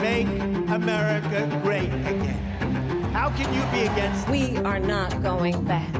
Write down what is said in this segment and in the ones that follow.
make America great again. How can you be against? We are not going back.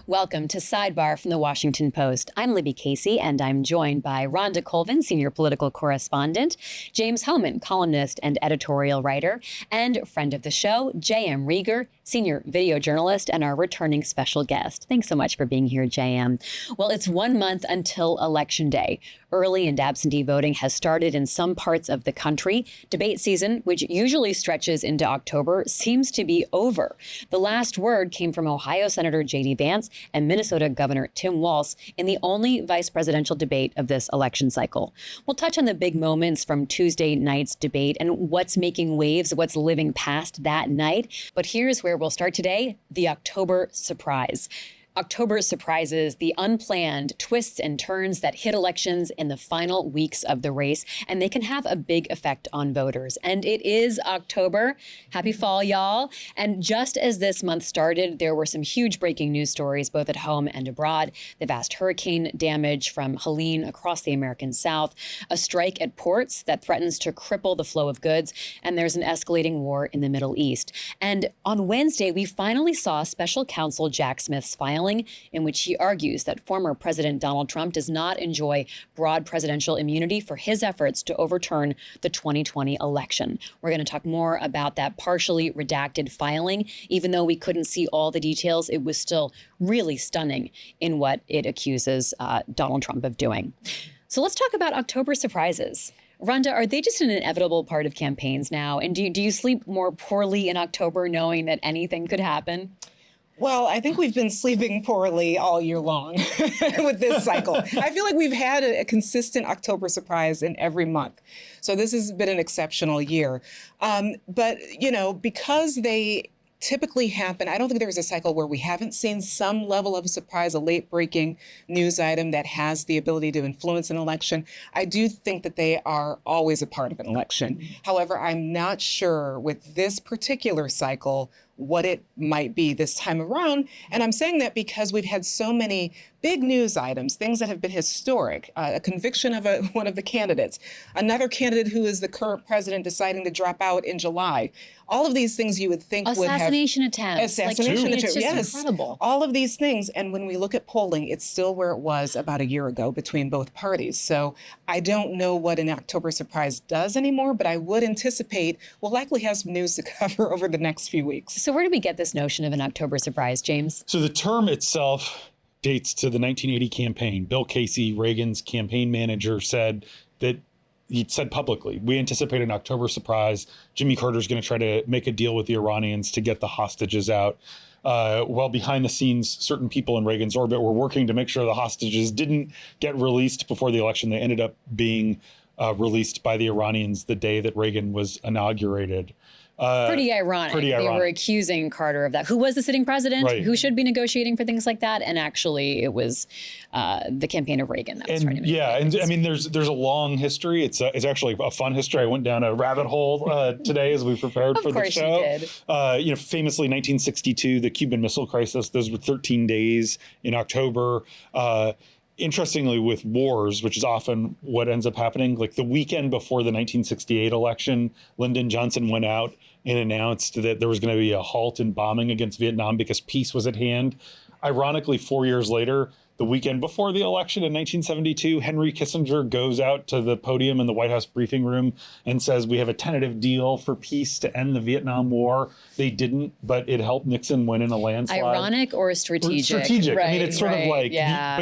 Welcome to Sidebar from the Washington Post. I'm Libby Casey, and I'm joined by Rhonda Colvin, senior political correspondent, James Hohmann, columnist and editorial writer, and friend of the show, J.M. Rieger, senior video journalist, and our returning special guest. Thanks so much for being here, J.M. Well, it's 1 month until Election Day. Early and absentee voting has started in some parts of the country. Debate season, which usually stretches into October, seems to be over. The last word came from Ohio Senator J.D. Vance and Minnesota Governor Tim Walz in the only vice presidential debate of this election cycle. We'll touch on the big moments from Tuesday night's debate and what's making waves, what's living past that night. But here's where we'll start today, the October surprise. October surprises, the unplanned twists and turns that hit elections in the final weeks of the race, and they can have a big effect on voters. And it is October. Happy fall, y'all. And just as this month started, there were some huge breaking news stories, both at home and abroad. The vast hurricane damage from Helene across the American South, a strike at ports that threatens to cripple the flow of goods, and there's an escalating war in the Middle East. And on Wednesday, we finally saw special counsel Jack Smith's filing in which he argues that former President Donald Trump does not enjoy broad presidential immunity for his efforts to overturn the 2020 election. We're going to talk more about that partially redacted filing. Even though we couldn't see all the details, it was still really stunning in what it accuses Donald Trump of doing. So let's talk about October surprises. Rhonda, are they just an inevitable part of campaigns now? And do you sleep more poorly in October knowing that anything could happen? Well, I think we've been sleeping poorly all year long with this cycle. I feel like we've had a consistent October surprise in every month. So this has been an exceptional year. But, you know, because they typically happen, I don't think there was a cycle where we haven't seen some level of surprise, a late breaking news item that has the ability to influence an election. I do think that they are always a part of an election. However, I'm not sure with this particular cycle what it might be this time around. And I'm saying that because we've had so many big news items, things that have been historic, a conviction of one of the candidates, another candidate who is the current president deciding to drop out in July. All of these things you would think would have— Assassination attempts. It's just incredible. All of these things. And when we look at polling, it's still where it was about a year ago between both parties. So I don't know what an October surprise does anymore, but I would anticipate we'll likely have some news to cover over the next few weeks. So where do we get this notion of an October surprise, James? So the term itself dates to the 1980 campaign. Bill Casey, Reagan's campaign manager, said that he'd said publicly, we anticipate an October surprise. Jimmy Carter's going to try to make a deal with the Iranians to get the hostages out. While behind the scenes, certain people in Reagan's orbit were working to make sure the hostages didn't get released before the election. They ended up being released by the Iranians the day that Reagan was inaugurated. Pretty ironic. They were accusing Carter of that. Who was the sitting president? Right. Who should be negotiating for things like that? And actually, it was the campaign of Reagan that was trying to make and I mean, there's a long history. It's actually a fun history. I went down a rabbit hole today as we prepared for the show. Of course you did. Famously, 1962, the Cuban Missile Crisis. Those were 13 days in October. Interestingly, with wars, which is often what ends up happening, like the weekend before the 1968 election, Lyndon Johnson went out and announced that there was going to be a halt in bombing against Vietnam because peace was at hand. Ironically, 4 years later, the weekend before the election in 1972, Henry Kissinger goes out to the podium in the White House briefing room and says, we have a tentative deal for peace to end the Vietnam War. They didn't, but it helped Nixon win in a landslide. Ironic or strategic? Strategic. Right, I mean, it's sort of like, yeah.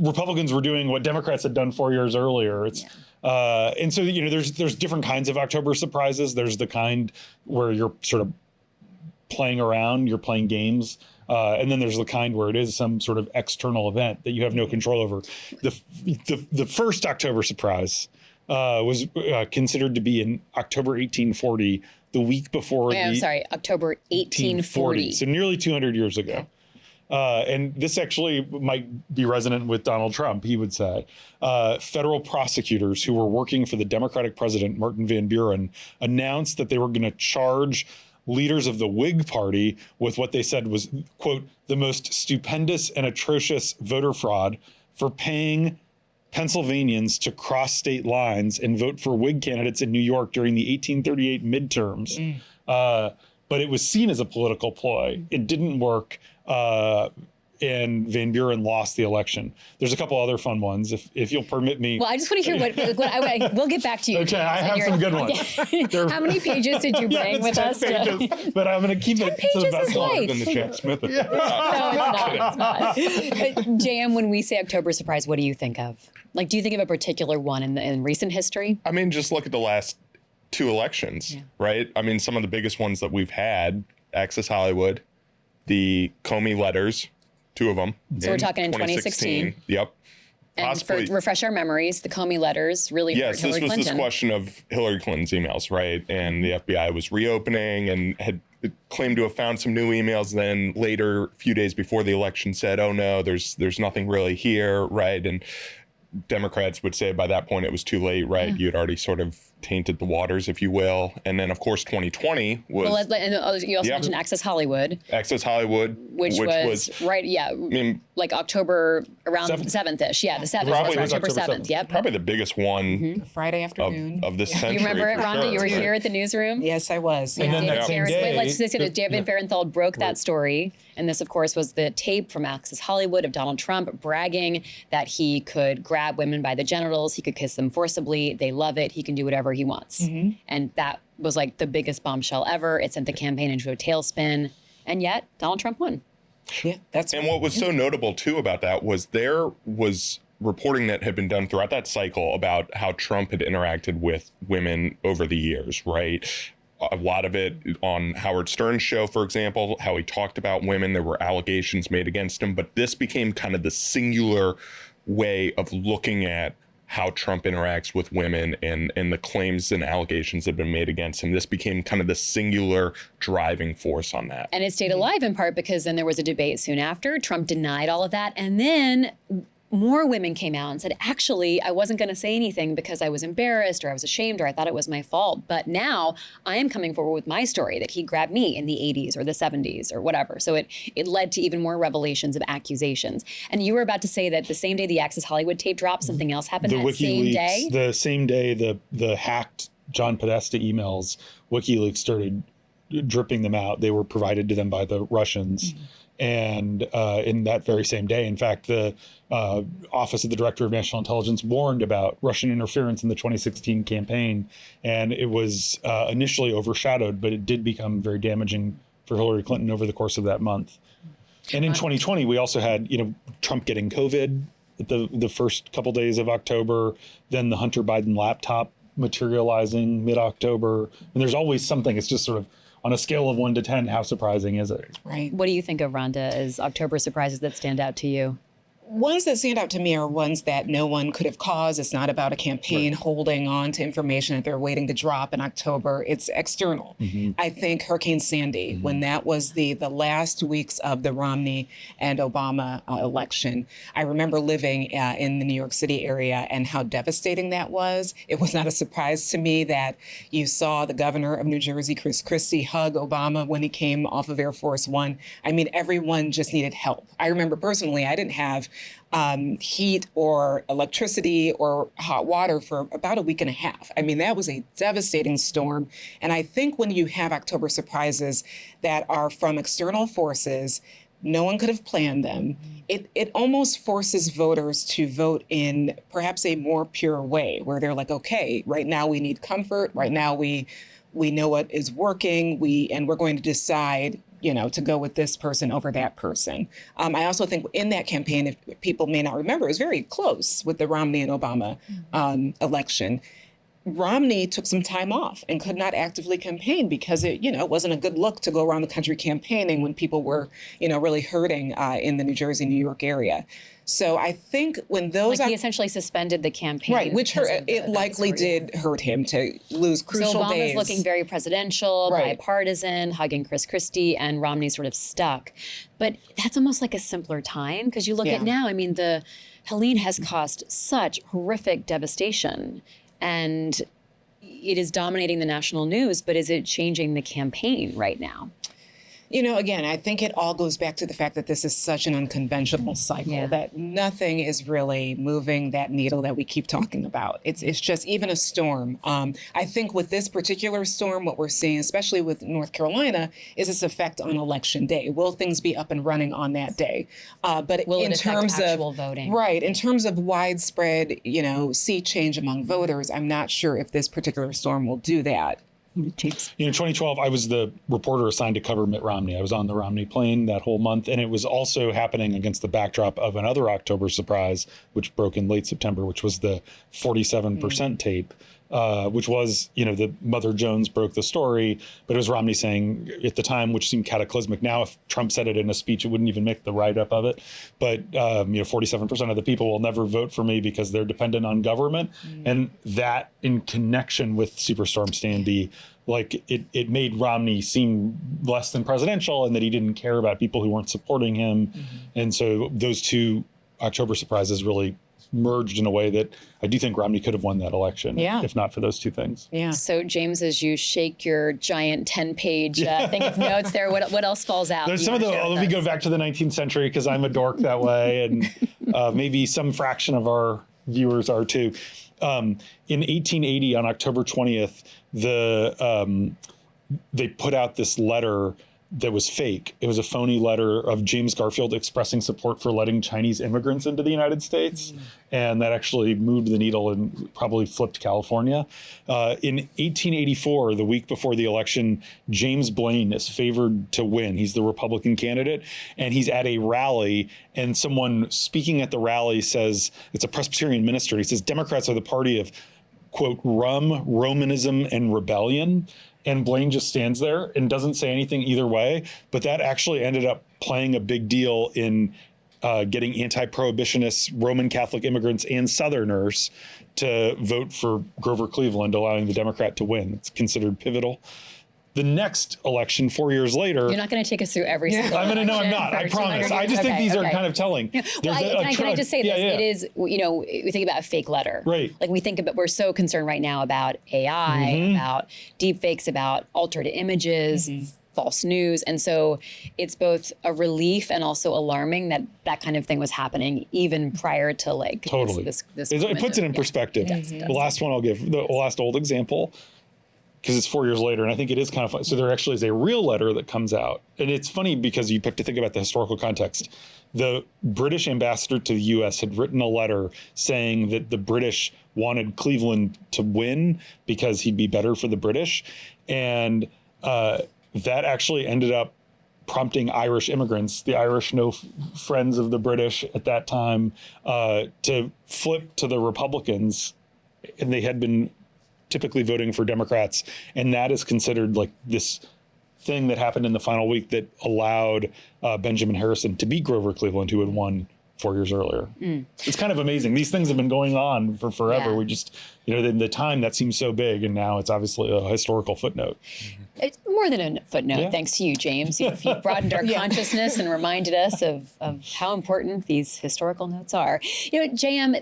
Republicans were doing what Democrats had done 4 years earlier. And so, there's different kinds of October surprises. There's the kind where you're sort of playing around, you're playing games. And then there's the kind where it is some sort of external event that you have no control over. The first October surprise was considered to be in October 1840, the week before October 1840. So nearly 200 years ago. And this actually might be resonant with Donald Trump, he would say. Federal prosecutors who were working for the Democratic president, Martin Van Buren, announced that they were going to charge leaders of the Whig Party with what they said was, quote, the most stupendous and atrocious voter fraud for paying Pennsylvanians to cross state lines and vote for Whig candidates in New York during the 1838 midterms. But it was seen as a political ploy. It didn't work. And Van Buren lost the election. There's a couple other fun ones, if you'll permit me. Well, I just want to hear we'll get back to you. Okay, I have some good ones. How many pages did you bring with us? Pages, but I'm going to keep it to the best light. Than the Jack Smith. No, it's not. But JM, when we say October surprise, what do you think of? Like, do you think of a particular one in recent history? I mean, just look at the last 2 elections, right? I mean, some of the biggest ones that we've had, Access Hollywood, the Comey letters, 2 of them. So we're talking in 2016. Yep. And Possibly, for refresh our memories, the Comey letters really hurt yes, Hillary this was Clinton. this question of Hillary Clinton's emails, right? And the FBI was reopening and had claimed to have found some new emails. Then later, a few days before the election, said, "Oh no, there's nothing really here," right? And Democrats would say by that point it was too late, right? You had already sort of tainted the waters, if you will. And then, of course, 2020 was... Well, and you also mentioned Access Hollywood. Access Hollywood, which was right, I mean, like October around 7th-ish. Yeah, the 7th. Probably was was October 7th. Yep. Probably the biggest one Friday afternoon. of this century. You remember it, for Rhonda? sure. You were here at the newsroom? Yes, I was. And then that same day, Let's just say that David Fahrenthold broke that story. And this, of course, was the tape from Access Hollywood of Donald Trump bragging that he could grab women by the genitals, he could kiss them forcibly. They love it. He can do whatever he wants. And that was like the biggest bombshell ever. It sent the campaign into a tailspin. And yet, Donald Trump won. Yeah, that's And what was so notable, too, about that was there was reporting that had been done throughout that cycle about how Trump had interacted with women over the years, right? A lot of it on Howard Stern's show, for example, how he talked about women. There were allegations made against him, but this became kind of the singular way of looking at how Trump interacts with women and the claims and allegations that have been made against him. This became kind of the singular driving force on that. And it stayed alive in part because then there was a debate soon after. Trump denied all of that. And then more women came out and said, actually, I wasn't going to say anything because I was embarrassed or I was ashamed or I thought it was my fault. But now I am coming forward with my story that he grabbed me in the 80s or the 70s or whatever. So it led to even more revelations of accusations. And you were about to say that the same day the Access Hollywood tape dropped, something else happened that same day? The same day the hacked John Podesta emails, WikiLeaks started dripping them out. They were provided to them by the Russians. And in that very same day, in fact, the Office of the Director of National Intelligence warned about Russian interference in the 2016 campaign. And it was initially overshadowed, but it did become very damaging for Hillary Clinton over the course of that month. And in 2020, we also had, Trump getting COVID at the first couple days of October, then the Hunter Biden laptop materializing mid-October. And there's always something. It's just sort of on a scale of 1 to 10, how surprising is it? right. What do you think of, Rhonda, as October surprises that stand out to you? Ones that stand out to me are ones that no one could have caused. It's not about a campaign holding on to information that they're waiting to drop in October. It's external. I think Hurricane Sandy, when that was the last weeks of the Romney and Obama election, I remember living in the New York City area and how devastating that was. It was not a surprise to me that you saw the governor of New Jersey, Chris Christie, hug Obama when he came off of Air Force One. I mean, everyone just needed help. I remember personally, I didn't have heat or electricity or hot water for about a week and a half. I mean, that was a devastating storm. And I think when you have October surprises that are from external forces, no one could have planned them. It almost forces voters to vote in perhaps a more pure way, where they're like, okay, right now we need comfort. Right now we know what is working. We're going to decide to go with this person over that person. I also think in that campaign, if people may not remember, it was very close with the Romney and Obama election. Romney took some time off and could not actively campaign because it wasn't a good look to go around the country campaigning when people were, really hurting in the New Jersey, New York area. So I think when those he essentially suspended the campaign. Right, which it likely did hurt him to lose crucial days. So Obama's looking very presidential, bipartisan, hugging Chris Christie, and Romney's sort of stuck. But that's almost like a simpler time because you look at now, I mean, the Helene has caused such horrific devastation. And it is dominating the national news, but is it changing the campaign right now? You know, again, I think it all goes back to the fact that this is such an unconventional cycle that nothing is really moving that needle that we keep talking about. It's just even a storm. I think with this particular storm, what we're seeing, especially with North Carolina, is its effect on Election Day. Will things be up and running on that day? But Will in it affect terms actual of voting? Right, in terms of widespread, seat change among voters, I'm not sure if this particular storm will do that. In 2012, I was the reporter assigned to cover Mitt Romney. I was on the Romney plane that whole month, and it was also happening against the backdrop of another October surprise, which broke in late September, which was the 47% tape, which was, the Mother Jones broke the story, but it was Romney saying at the time, which seemed cataclysmic. Now, if Trump said it in a speech, it wouldn't even make the write-up of it. But 47% of the people will never vote for me because they're dependent on government, and that in connection with Superstorm Sandy. Like it made Romney seem less than presidential and that he didn't care about people who weren't supporting him. And so those two October surprises really merged in a way that I do think Romney could have won that election if not for those two things. Yeah. So, James, as you shake your giant 10-page thing of notes there, what else falls out? There's some of the, let me go back to the 19th century because I'm a dork that way, and maybe some fraction of our viewers are too. In 1880, on October 20th, they put out this letter that was fake. It was a phony letter of James Garfield expressing support for letting Chinese immigrants into the United States. And that actually moved the needle and probably flipped California. In 1884, the week before the election, James Blaine is favored to win. He's the Republican candidate, and he's at a rally, and someone speaking at the rally says, it's a Presbyterian minister, and he says, Democrats are the party of, quote, rum, Romanism, and rebellion. And Blaine just stands there and doesn't say anything either way. But that actually ended up playing a big deal in getting anti-prohibitionists, Roman Catholic immigrants, and Southerners to vote for Grover Cleveland, allowing the Democrat to win. It's considered pivotal. The next election, 4 years later. You're not going to take us through every single I'm going to, no, I'm not. I promise. I just think these are kind of telling. Well, can I just say this? It is, we think about a fake letter. Right. Like we're so concerned right now about AI, about deep fakes, about altered images, false news. And so it's both a relief and also alarming that that kind of thing was happening even prior to like totally. this It puts it in perspective. The last one I'll give, the last old example, because it's 4 years later, and I think it is kind of fun. So there actually is a real letter that comes out. And it's funny because you have to think about the historical context. The British ambassador to the U.S. had written a letter saying that the British wanted Cleveland to win because he'd be better for the British. And that actually ended up prompting Irish immigrants, the Irish no friends of the British at that time, to flip to the Republicans. And they had been typically voting for Democrats. And that is considered like this thing that happened in the final week that allowed Benjamin Harrison to beat Grover Cleveland, who had won 4 years earlier. It's kind of amazing. These things have been going on for forever. We just, in the time that seems so big, and now it's obviously a historical footnote. It's more than a footnote, thanks to you, James. You've broadened our consciousness and reminded us of how important these historical notes are. JM,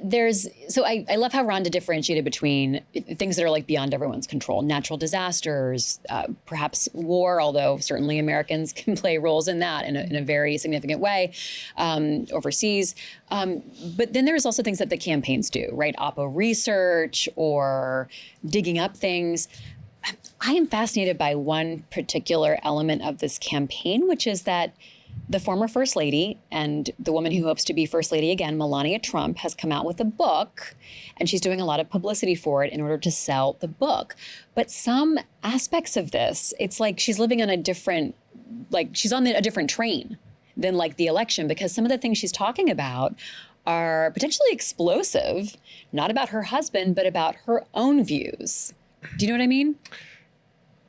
I love how Rhonda differentiated between things that are like beyond everyone's control, natural disasters, perhaps war, although certainly Americans can play roles in that in a very significant way overseas. But then there's also things that the campaigns do, right? Oppo research or digging up things. I am fascinated by one particular element of this campaign, which is that the former First Lady and the woman who hopes to be First Lady again, Melania Trump, has come out with a book, and she's doing a lot of publicity for it in order to sell the book. But some aspects of this, it's like she's living on a different train than like the election, because some of the things she's talking about are potentially explosive, not about her husband, but about her own views. Do you know what I mean?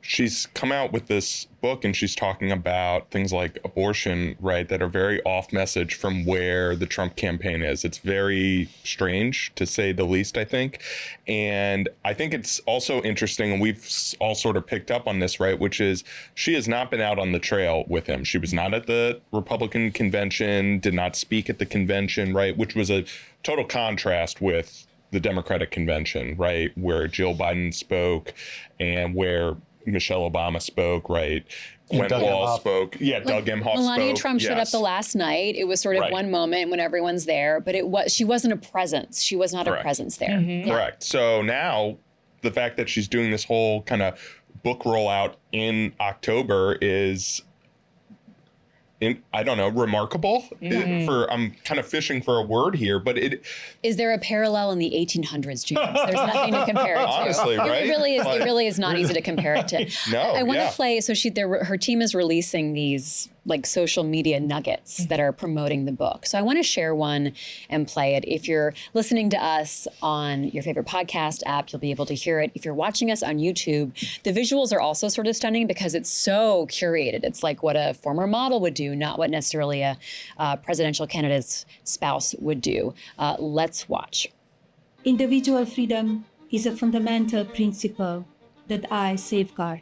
She's come out with this book and she's talking about things like abortion, right, that are very off message from where the Trump campaign is. It's very strange, to say the least, I think. And I think it's also interesting, and we've all sort of picked up on this, right, which is she has not been out on the trail with him. She was not at the Republican convention, did not speak at the convention, right, which was a total contrast with the Democratic convention, right, where Jill Biden spoke and where Michelle Obama spoke, right? When Wall spoke. Yeah, Doug Emhoff spoke. Melania Trump showed up the last night. It was sort of one moment when everyone's there, but she wasn't a presence. She was not a presence there. Correct. So now the fact that she's doing this whole kind of book rollout in October is, I don't know, remarkable. I'm kind of fishing for a word here, but is there a parallel in the 1800s, James? There's nothing to compare it to. Honestly, right? It really is not easy to compare it to. No, I want to play. So her team is releasing these like social media nuggets that are promoting the book. So I want to share one and play it. If you're listening to us on your favorite podcast app, you'll be able to hear it. If you're watching us on YouTube, the visuals are also sort of stunning because it's so curated. It's like what a former model would do, not what necessarily a presidential candidate's spouse would do. Let's watch. Individual freedom is a fundamental principle that I safeguard.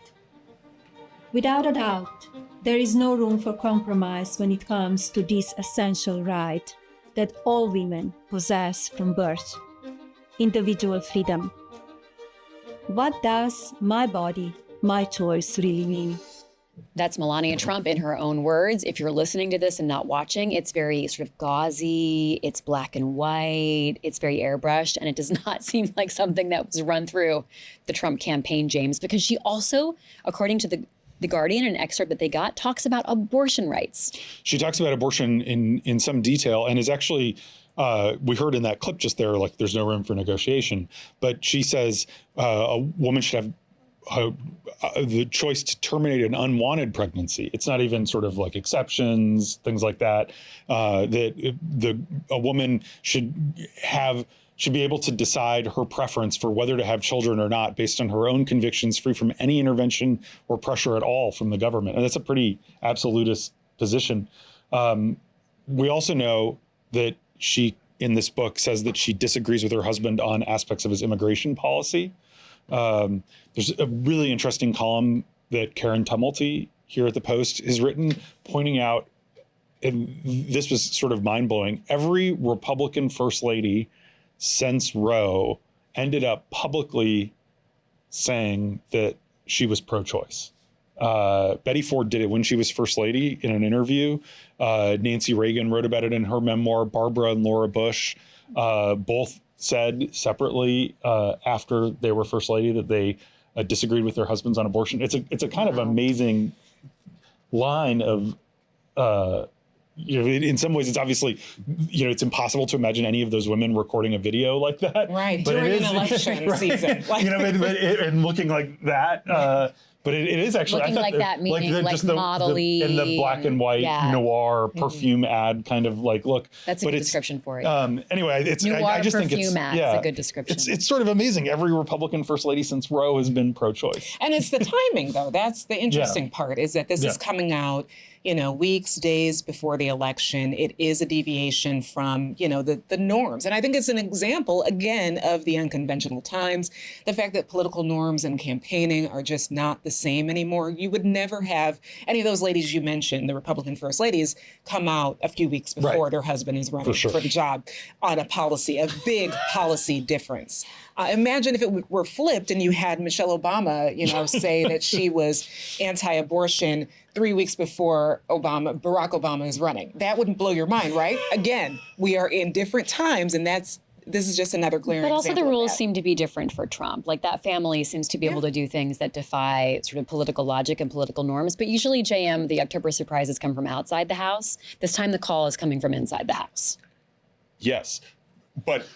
Without a doubt, there is no room for compromise when it comes to this essential right that all women possess from birth: individual freedom. What does my body, my choice really mean? That's Melania Trump in her own words. If you're listening to this and not watching, it's very sort of gauzy, it's black and white, it's very airbrushed, and it does not seem like something that was run through the Trump campaign, James, because she also, according to the Guardian, an excerpt that they got, talks about abortion rights. She talks about abortion in some detail and is actually, we heard in that clip just there, like there's no room for negotiation. But she says a woman should have the choice to terminate an unwanted pregnancy. It's not even sort of like exceptions, things like that. That a woman should be able to decide her preference for whether to have children or not based on her own convictions, free from any intervention or pressure at all from the government. And that's a pretty absolutist position. We also know that she, in this book, says that she disagrees with her husband on aspects of his immigration policy. There's a really interesting column that Karen Tumulty here at the Post has written, pointing out, and this was sort of mind-blowing, every Republican first lady since Roe ended up publicly saying that she was pro-choice. Betty Ford did it when she was first lady in an interview. Nancy Reagan wrote about it in her memoir. Barbara and Laura Bush both said separately after they were first lady that they disagreed with their husbands on abortion. It's a kind of amazing line of, in some ways, it's obviously, it's impossible to imagine any of those women recording a video like that. Right, but during an election season. And looking like that. But it is actually looking like that, meaning like modelly in the black and white noir perfume ad kind of like look. That's a good description for it. Anyway, I just think it's ad is a good description. It's sort of amazing. Every Republican first lady since Roe has been pro-choice. And it's the timing, though. That's the interesting part, is that this is coming out, weeks, days before the election. It is a deviation from, the norms. And I think it's an example, again, of the unconventional times, the fact that political norms and campaigning are just not the same anymore. You would never have any of those ladies you mentioned, the Republican first ladies, come out a few weeks before their husband is running for the job on a policy, a big policy difference. Imagine if it were flipped and you had Michelle Obama, say that she was anti-abortion 3 weeks before Barack Obama is running. That wouldn't blow your mind, right? Again, we are in different times, and this is just another glaring example. But also the rules seem to be different for Trump. Like that family seems to be able to do things that defy sort of political logic and political norms. But usually, JM, the October surprises come from outside the House. This time the call is coming from inside the House. Yes, but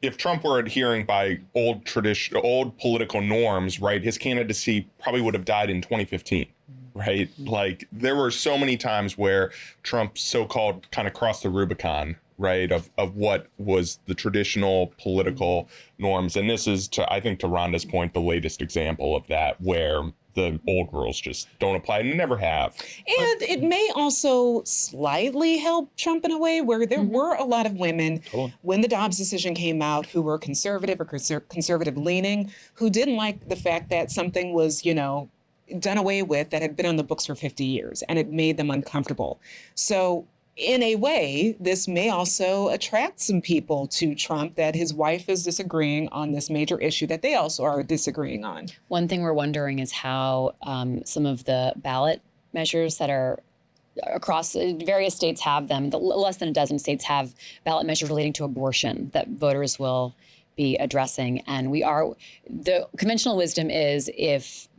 if Trump were adhering by old political norms, right, his candidacy probably would have died in 2015, right? Like there were so many times where Trump so-called kind of crossed the Rubicon, right, of what was the traditional political norms. And this is, I think, to Rhonda's point, the latest example of that, where the old rules just don't apply and never have. And it may also slightly help Trump in a way where there were a lot of women when the Dobbs decision came out who were conservative or conservative leaning, who didn't like the fact that something was, done away with that had been on the books for 50 years, and it made them uncomfortable. So in a way, this may also attract some people to Trump, that his wife is disagreeing on this major issue that they also are disagreeing on. One thing we're wondering is how some of the ballot measures that are across various states have them. Less than a dozen states have ballot measures relating to abortion that voters will be addressing. And the conventional wisdom is if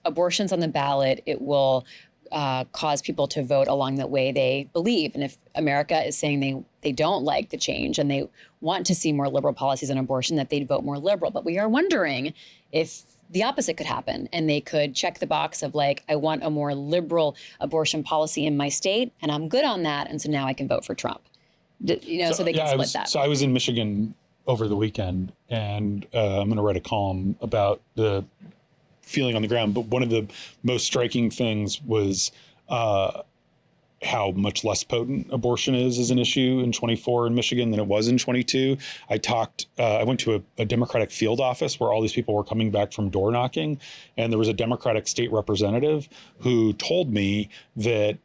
abortion's on the ballot, it will cause people to vote along the way they believe. And if America is saying they don't like the change and they want to see more liberal policies on abortion, that they'd vote more liberal. But we are wondering if the opposite could happen and they could check the box of like, I want a more liberal abortion policy in my state and I'm good on that. And so now I can vote for Trump, so they can split that. So I was in Michigan over the weekend and I'm going to write a column about the feeling on the ground. But one of the most striking things was how much less potent abortion is as an issue in 24 in Michigan than it was in 22. I went to a Democratic field office where all these people were coming back from door knocking. And there was a Democratic state representative who told me that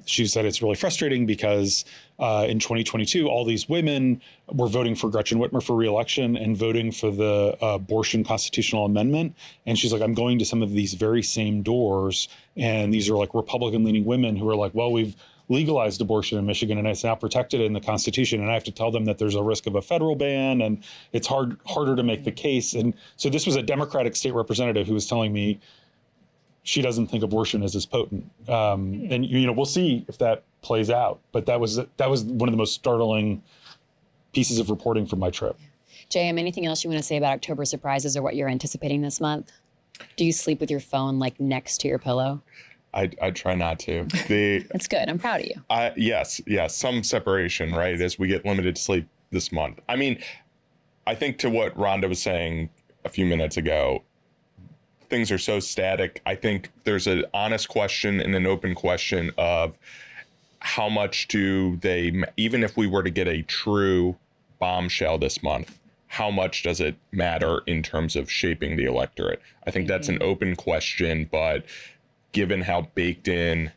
she said it's really frustrating because in 2022, all these women were voting for Gretchen Whitmer for re-election and voting for the abortion constitutional amendment. And she's like, I'm going to some of these very same doors. And these are like Republican-leaning women who are like, well, we've legalized abortion in Michigan and it's now protected in the Constitution. And I have to tell them that there's a risk of a federal ban and it's harder to make the case. And so this was a Democratic state representative who was telling me she doesn't think abortion is as potent. And we'll see if that plays out. But that was one of the most startling pieces of reporting from my trip. JM, anything else you want to say about October surprises or what you're anticipating this month? Do you sleep with your phone like next to your pillow? I try not to. That's good. I'm proud of you. Yes. Some separation, right? As we get limited sleep this month. I mean, I think to what Rhonda was saying a few minutes ago, things are so static. I think there's an honest question and an open question of how much do they, even if we were to get a true bombshell this month, how much does it matter in terms of shaping the electorate? I think that's an open question, but given how baked in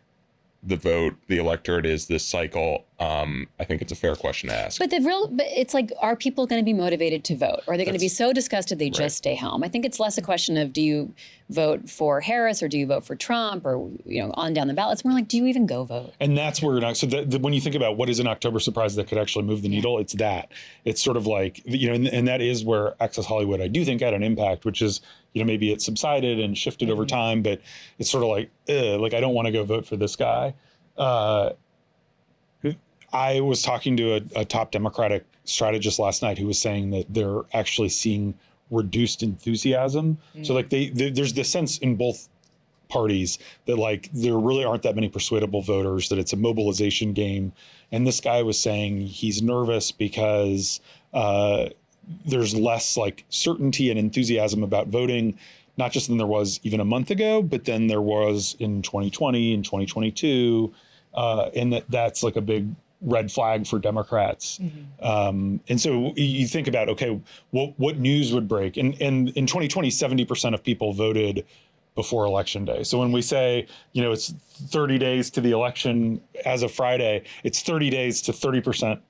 the electorate is this cycle, I think it's a fair question to ask. But it's like, are people going to be motivated to vote? Or are they going to be so disgusted they just stay home? I think it's less a question of do you vote for Harris or do you vote for Trump or on down the ballot. It's more like, do you even go vote? And that's where when you think about what is an October surprise that could actually move the needle, it's that. It's sort of like and that is where Access Hollywood I do think had an impact, which is maybe it subsided and shifted over time, but it's sort of like I don't want to go vote for this guy. I was talking to a top Democratic strategist last night who was saying that they're actually seeing reduced enthusiasm. So like there's this sense in both parties that like there really aren't that many persuadable voters, that it's a mobilization game. And this guy was saying he's nervous because there's less like certainty and enthusiasm about voting, not just than there was even a month ago, but then there was in 2020 and 2022. And that's like a big red flag for Democrats. And so you think about, okay, what news would break? And in 2020, 70% of people voted before Election Day. So when we say, it's 30 days to the election as of Friday, it's 30 days to 30%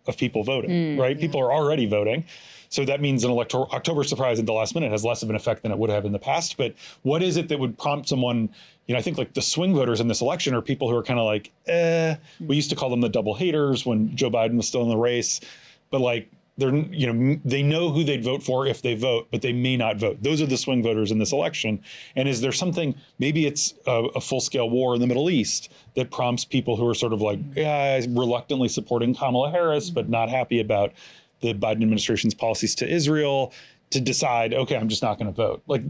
of people voting, right? People are already voting. So that means an October surprise at the last minute has less of an effect than it would have in the past. But what is it that would prompt someone, I think like the swing voters in this election are people who are kind of like, we used to call them the double haters when Joe Biden was still in the race. But like they're, they know who they'd vote for if they vote, but they may not vote. Those are the swing voters in this election. And is there something, maybe it's a full-scale war in the Middle East that prompts people who are sort of like, reluctantly supporting Kamala Harris, but not happy about the Biden administration's policies to Israel to decide, okay, I'm just not going to vote. Like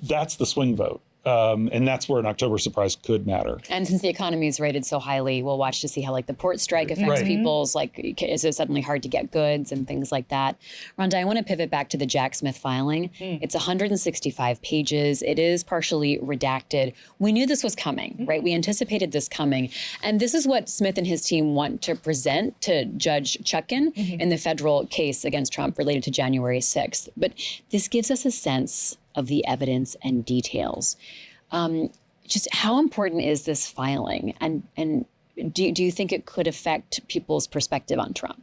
that's the swing vote. And that's where an October surprise could matter. And since the economy is rated so highly, we'll watch to see how like the port strike affects people's, like, is it suddenly hard to get goods and things like that. Rhonda, I want to pivot back to the Jack Smith filing. It's 165 pages. It is partially redacted. We knew this was coming, right? We anticipated this coming. And this is what Smith and his team want to present to Judge Chutkan in the federal case against Trump related to January 6th. But this gives us a sense of the evidence and details. Just how important is this filing? And Do you think it could affect people's perspective on Trump?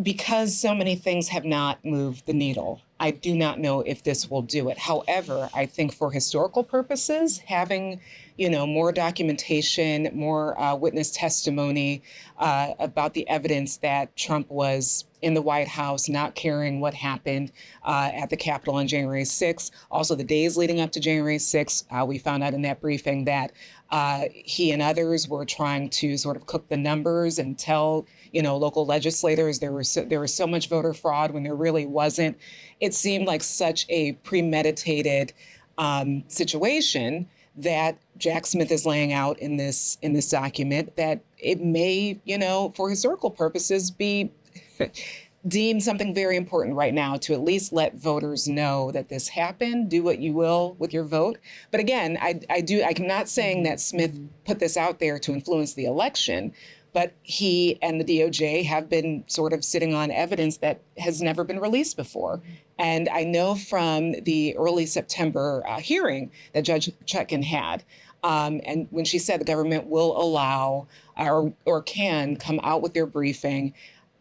Because so many things have not moved the needle, I do not know if this will do it. However, I think for historical purposes, having, more documentation, more witness testimony about the evidence that Trump was in the White House, not caring what happened at the Capitol on January 6th. Also, the days leading up to January 6th, we found out in that briefing that he and others were trying to sort of cook the numbers and tell, local legislators there was so much voter fraud when there really wasn't. It seemed like such a premeditated situation that Jack Smith is laying out in this document that it may, for historical purposes, be deemed something very important right now to at least let voters know that this happened. Do what you will with your vote. But again, I'm not saying that Smith put this out there to influence the election, but he and the DOJ have been sort of sitting on evidence that has never been released before. And I know from the early September hearing that Judge Chutkan had, and when she said the government will allow or can come out with their briefing,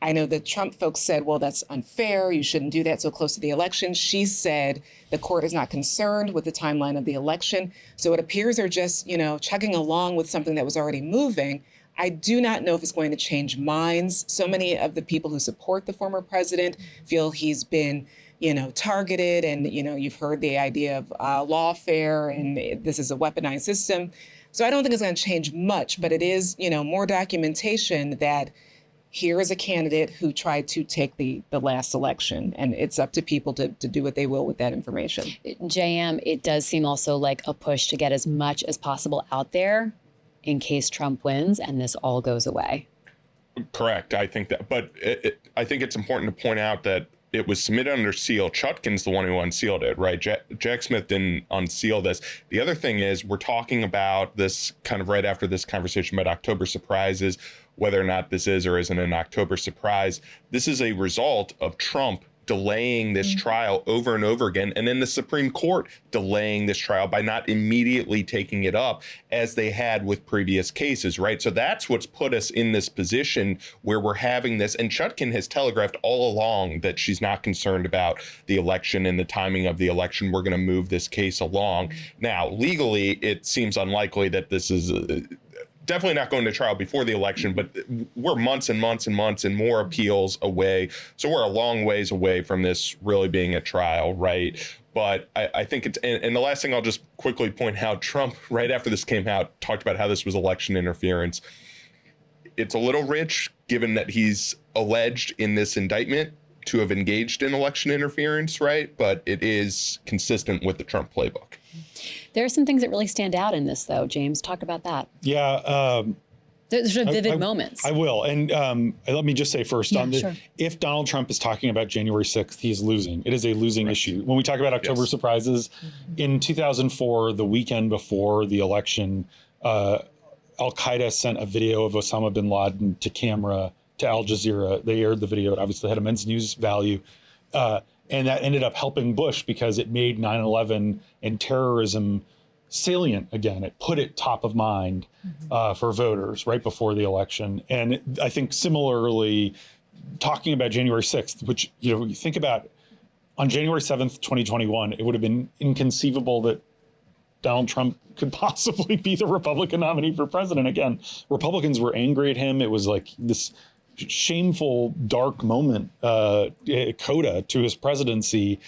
I know the Trump folks said, well, that's unfair. You shouldn't do that so close to the election. She said the court is not concerned with the timeline of the election. So it appears they're just, chugging along with something that was already moving. I do not know if it's going to change minds. So many of the people who support the former president feel he's been, targeted. And, you've heard the idea of lawfare and this is a weaponized system. So I don't think it's going to change much, but it is, more documentation that here is a candidate who tried to take the last election, and it's up to people to do what they will with that information. JM, it does seem also like a push to get as much as possible out there in case Trump wins and this all goes away. Correct. I think that, but I think it's important to point out that it was submitted under seal. Chutkan's the one who unsealed it, right? Jack Smith didn't unseal this. The other thing is we're talking about this kind of right after this conversation about October surprises, whether or not this is or isn't an October surprise. This is a result of Trump delaying this trial over and over again, and then the Supreme Court delaying this trial by not immediately taking it up as they had with previous cases, right? So that's what's put us in this position where we're having this, and Chutkan has telegraphed all along that she's not concerned about the election and the timing of the election. We're going to move this case along. Now, legally, it seems unlikely that this is definitely not going to trial before the election, but we're months and months and months and more appeals away. So we're a long ways away from this really being a trial, right? But I think it's, and the last thing I'll just quickly point out, Trump, right after this came out, talked about how this was election interference. It's a little rich, given that he's alleged in this indictment to have engaged in election interference, right? But it is consistent with the Trump playbook. There are some things that really stand out in this, though. James, talk about that. Yeah. There's sort of vivid moments. I will. And let me just say first, sure. If Donald Trump is talking about January 6th, he's losing. It is a losing issue. When we talk about October surprises, in 2004, the weekend before the election, Al-Qaeda sent a video of Osama bin Laden to camera to Al Jazeera. They aired the video. It obviously had immense news value. And that ended up helping Bush because it made 9/11 and terrorism salient again. It put it top of mind for voters right before the election. And I think similarly, talking about January 6th, which, you think about on January 7th, 2021, it would have been inconceivable that Donald Trump could possibly be the Republican nominee for president again. Republicans were angry at him. It was like this shameful, dark moment, coda to his presidency.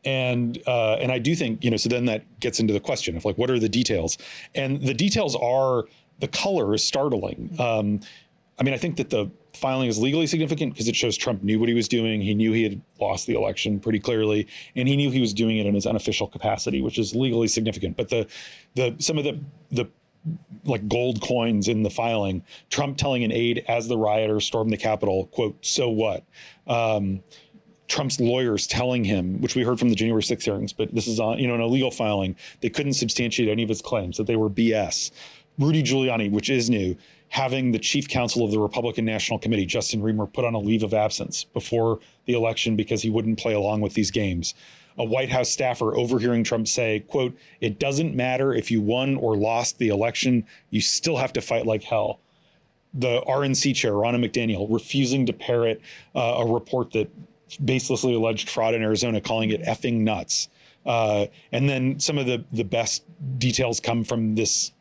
And I do think, so then that gets into the question of like, what are the details? And the details are, the color is startling. I think that the filing is legally significant because it shows Trump knew what he was doing. He knew he had lost the election pretty clearly, and he knew he was doing it in his unofficial capacity, which is legally significant. But some of the like gold coins in the filing, Trump telling an aide as the rioters stormed the Capitol, quote, "So what?" Trump's lawyers telling him, which we heard from the January 6th hearings, but this is on, in a legal filing, they couldn't substantiate any of his claims, that they were BS. Rudy Giuliani, which is new, having the chief counsel of the Republican National Committee, Justin Reamer, put on a leave of absence before the election because he wouldn't play along with these games. a White House staffer overhearing Trump say, quote, "It doesn't matter if you won or lost the election, you still have to fight like hell." The RNC chair, Ronna McDaniel, refusing to parrot a report that baselessly alleged fraud in Arizona, calling it effing nuts. And then some of the best details come from this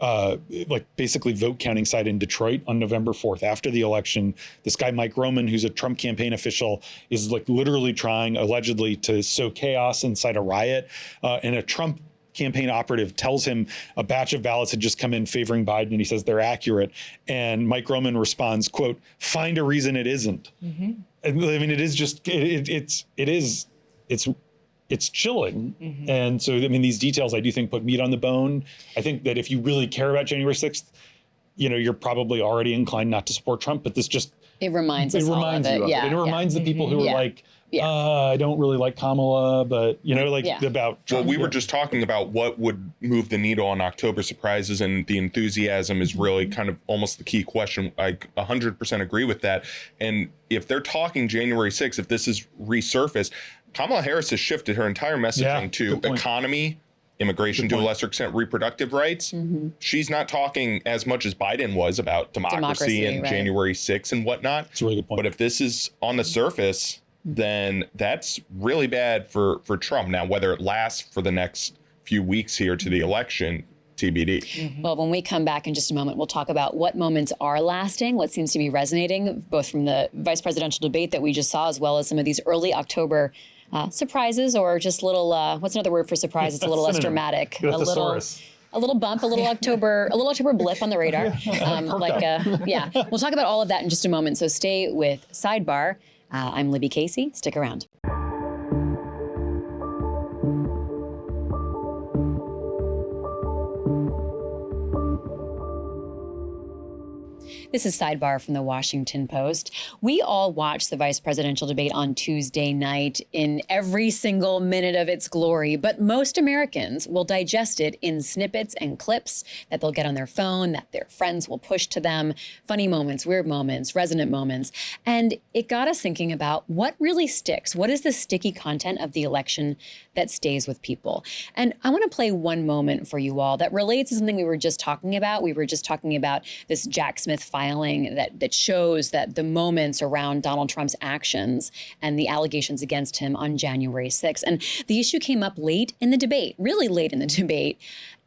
like basically vote counting site in Detroit on November 4th after the election. This guy, Mike Roman, who's a Trump campaign official, is like literally trying allegedly to sow chaos, incite a riot. And a Trump campaign operative tells him a batch of ballots had just come in favoring Biden, and he says they're accurate. And Mike Roman responds, quote, "Find a reason it isn't." Mm-hmm. I mean, it is just, it's chilling. Mm-hmm. And so, I mean, these details, I do think, put meat on the bone. I think that if you really care about January 6th, you know, you're probably already inclined not to support Trump, but this just... It reminds us all of it. Yeah. And it reminds the people who are like, I don't really like Kamala, but, you know, like about Trump. Well, we were just talking about what would move the needle on October surprises, and the enthusiasm is really kind of almost the key question. I 100% agree with that. And if they're talking January 6th, if this is resurfaced, Kamala Harris has shifted her entire messaging to economy, immigration, to a lesser extent, reproductive rights. Mm-hmm. She's not talking as much as Biden was about democracy and January 6th and whatnot. That's a really good point. But if this is on the surface, then that's really bad for Trump. Now, whether it lasts for the next few weeks here to the election, TBD. Mm-hmm. Well, when we come back in just a moment, we'll talk about what moments are lasting, what seems to be resonating, both from the vice presidential debate that we just saw, as well as some of these early October surprises, or just little, what's another word for surprise? It's a little less dramatic. A little bump, a little October blip on the radar. We'll talk about all of that in just a moment. So stay with Sidebar. I'm Libby Casey. Stick around. This is Sidebar from the Washington Post. We all watched the vice presidential debate on Tuesday night in every single minute of its glory, but most Americans will digest it in snippets and clips that they'll get on their phone, that their friends will push to them, funny moments, weird moments, resonant moments. And it got us thinking about what really sticks. What is the sticky content of the election that stays with people? And I want to play one moment for you all that relates to something we were just talking about. We were just talking about this Jack Smith filing that shows that the moments around Donald Trump's actions and the allegations against him on January 6th. And the issue came up late in the debate, really late in the debate.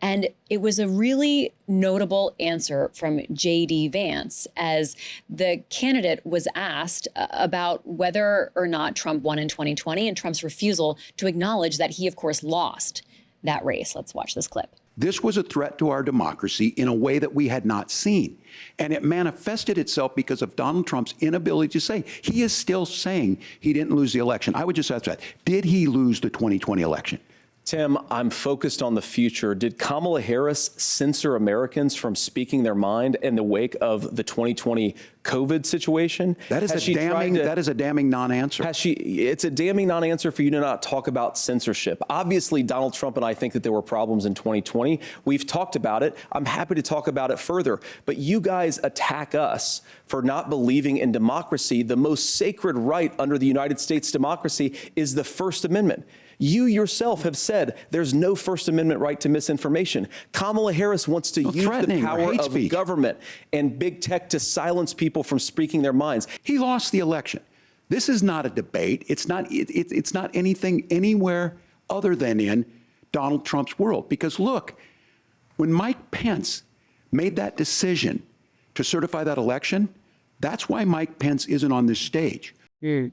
And it was a really notable answer from J.D. Vance as the candidate was asked about whether or not Trump won in 2020 and Trump's refusal to acknowledge that he, of course, lost that race. Let's watch this clip. This was a threat to our democracy in a way that we had not seen. And it manifested itself because of Donald Trump's inability to say. He is still saying he didn't lose the election. I would just ask that. Did he lose the 2020 election? Tim, I'm focused on the future. Did Kamala Harris censor Americans from speaking their mind in the wake of the 2020 COVID situation? That is a damning non-answer. It's a damning non-answer for you to not talk about censorship. Obviously, Donald Trump and I think that there were problems in 2020. We've talked about it. I'm happy to talk about it further. But you guys attack us for not believing in democracy. The most sacred right under the United States democracy is the First Amendment. You yourself have said there's no First Amendment right to misinformation. Kamala Harris wants to use the power of government and big tech to silence people from speaking their minds. He lost the election. This is not a debate. It's not anything anywhere other than in Donald Trump's world. Because look, when Mike Pence made that decision to certify that election, that's why Mike Pence isn't on this stage. The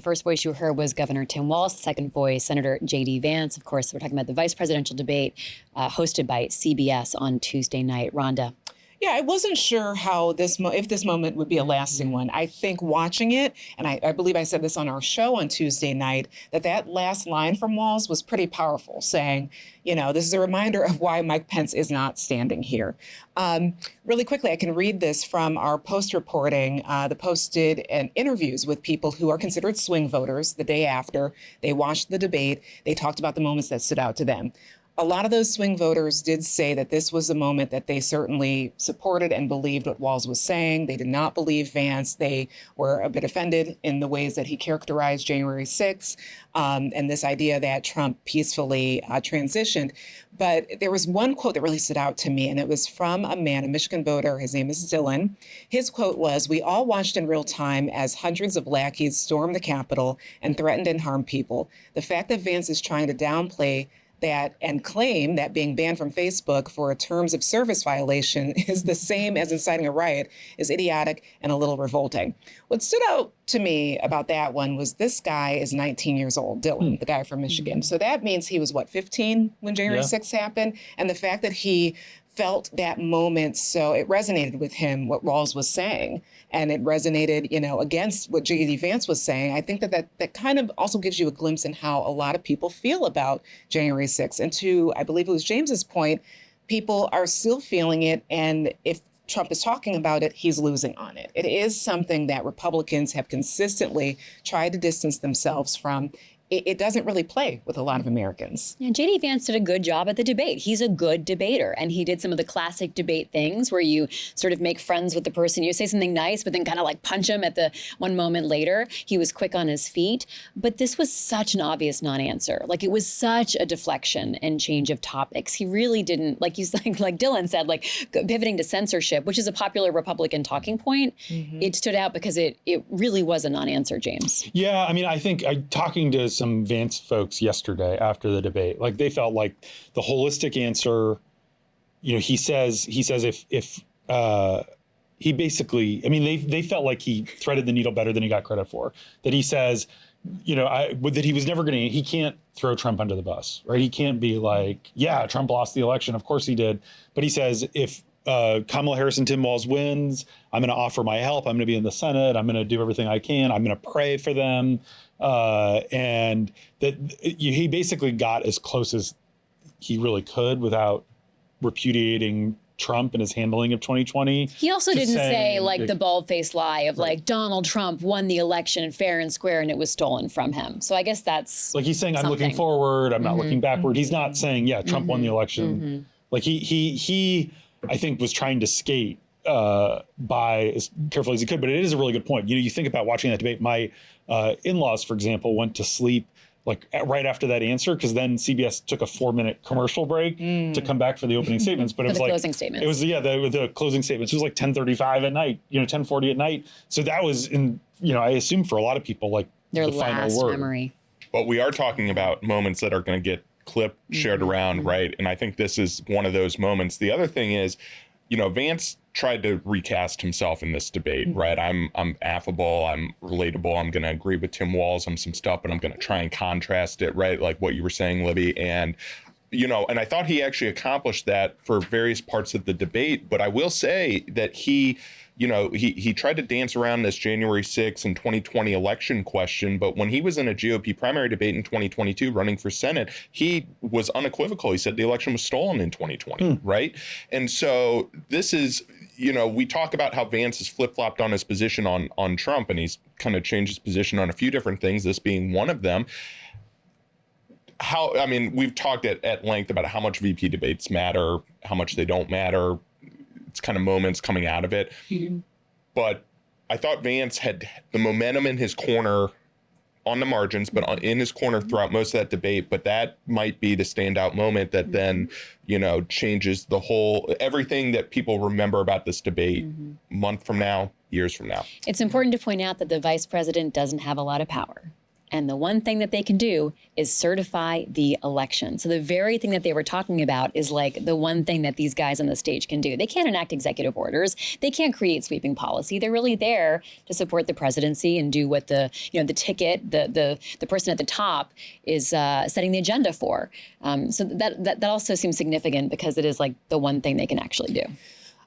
first voice you heard was Governor Tim Walz. The second voice, Senator J.D. Vance. Of course, we're talking about the vice presidential debate hosted by CBS on Tuesday night. Rhonda. Yeah, I wasn't sure how if this moment would be a lasting one. I think watching it, and I believe I said this on our show on Tuesday night, that last line from Walz was pretty powerful, saying, you know, this is a reminder of why Mike Pence is not standing here. Really quickly, I can read this from our Post reporting. The Post did interviews with people who are considered swing voters the day after. They watched the debate. They talked about the moments that stood out to them. A lot of those swing voters did say that this was a moment that they certainly supported and believed what Walz was saying. They did not believe Vance. They were a bit offended in the ways that he characterized January 6th and this idea that Trump peacefully transitioned. But there was one quote that really stood out to me, and it was from a man, a Michigan voter. His name is Dylan. His quote was, "We all watched in real time as hundreds of lackeys stormed the Capitol and threatened and harmed people. The fact that Vance is trying to downplay that and claim that being banned from Facebook for a terms of service violation is the same as inciting a riot is idiotic and a little revolting." What stood out to me about that one was this guy is 19 years old, Dylan, the guy from Michigan. So that means he was, 15 when January 6th happened? And the fact that he felt that moment, so it resonated with him, what Rawls was saying, and it resonated, against what J.D. Vance was saying. I think that kind of also gives you a glimpse in how a lot of people feel about January 6th. And to, I believe it was James's point, people are still feeling it, and if Trump is talking about it, he's losing on it. It is something that Republicans have consistently tried to distance themselves from. It doesn't really play with a lot of Americans. Yeah, J.D. Vance did a good job at the debate. He's a good debater, and he did some of the classic debate things where you sort of make friends with the person. You say something nice, but then kind of like punch him at the one moment later. He was quick on his feet. But this was such an obvious non-answer. Like, it was such a deflection and change of topics. He really didn't, like Dylan said, like pivoting to censorship, which is a popular Republican talking point. It stood out because it really was a non-answer, James. Yeah, I mean, I think talking to some Vance folks yesterday after the debate, like they felt like the holistic answer, he says if he basically, I mean, they felt like he threaded the needle better than he got credit for. That he says, that he was never he can't throw Trump under the bus, right? He can't be like, yeah, Trump lost the election. Of course he did. But he says, if Kamala Harris and Tim Walz wins, I'm going to offer my help. I'm going to be in the Senate. I'm going to do everything I can. I'm going to pray for them. And that he basically got as close as he really could without repudiating Trump and his handling of 2020. He also didn't say like the bald-faced lie of like Donald Trump won the election fair and square and it was stolen from him. So I guess that's like he's saying I'm looking forward, I'm not looking backward. He's not saying Trump won the election. Like he I think was trying to skate by as carefully as he could. But it is a really good point. You think about watching that debate. My in-laws, for example, went to sleep like right after that answer, because then CBS took a 4-minute commercial break to come back for the opening statements. But it was like closing statements. It was the closing statements. It was like 10:35 at night, 10:40 at night. So that was I assume for a lot of people like their the final last word. memory. But we are talking about moments that are going to get clipped, shared around, right? And I think this is one of those moments. The other thing is, Vance tried to recast himself in this debate, right? I'm affable, I'm relatable, I'm going to agree with Tim Walz on some stuff, but I'm going to try and contrast it, right? Like what you were saying, Libby. And, and I thought he actually accomplished that for various parts of the debate. But I will say that he tried to dance around this January 6th and 2020 election question. But when he was in a GOP primary debate in 2022 running for Senate, he was unequivocal. He said the election was stolen in 2020, right? And so this is, we talk about how Vance has flip-flopped on his position on Trump, and he's kind of changed his position on a few different things, this being one of them. We've talked at length about how much VP debates matter, how much they don't matter. It's kind of moments coming out of it. But I thought Vance had the momentum in his corner on the margins, but in his corner throughout most of that debate. But that might be the standout moment that then, changes everything that people remember about this debate month from now, years from now. It's important to point out that the vice president doesn't have a lot of power. And the one thing that they can do is certify the election. So the very thing that they were talking about is like the one thing that these guys on the stage can do. They can't enact executive orders. They can't create sweeping policy. They're really there to support the presidency and do what the ticket, the person at the top is setting the agenda for. So that also seems significant because it is like the one thing they can actually do.